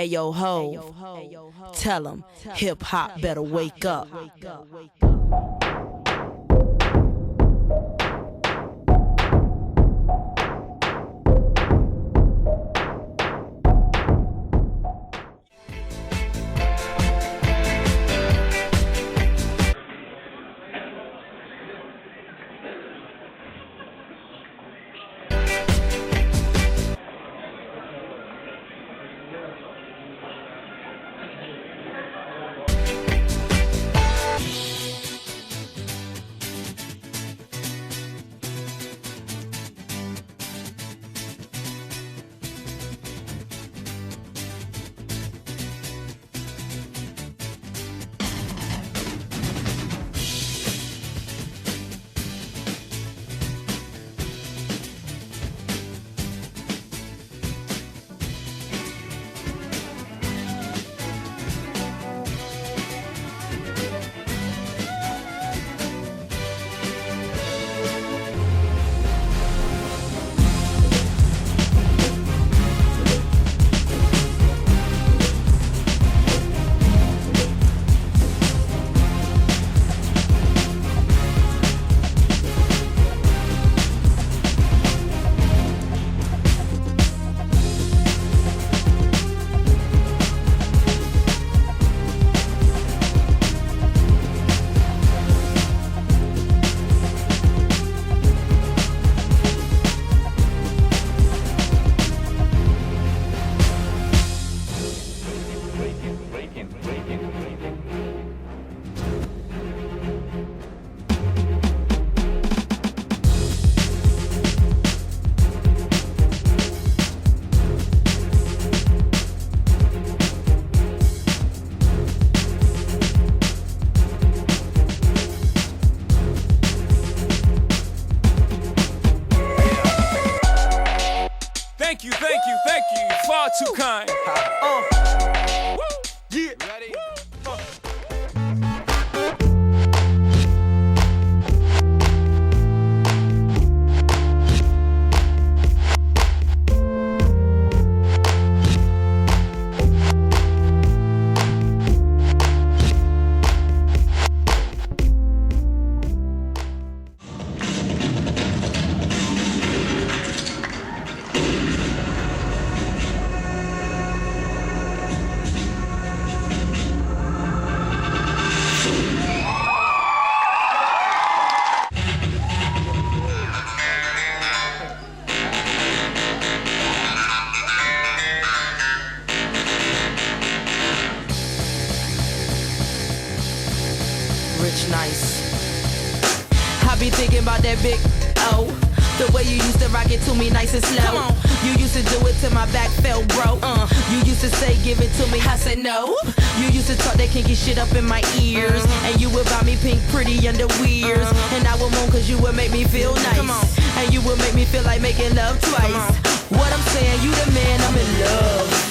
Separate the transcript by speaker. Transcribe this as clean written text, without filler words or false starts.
Speaker 1: Ayo ho, tell 'em hip hop better wake up.
Speaker 2: Thank you, far too kind. Yeah. Ready?
Speaker 1: Rich Nice. I be thinking about that big O. The way you used to rock it to me nice and slow. Come on. You used to do it till my back felt broke. You used to say give it to me, I said no. You used to talk that kinky shit up in my ears. And you would buy me pink pretty underwears. And I would moan cause you would make me feel nice. And you would make me feel like making love twice. What I'm saying, you the man, I'm in love.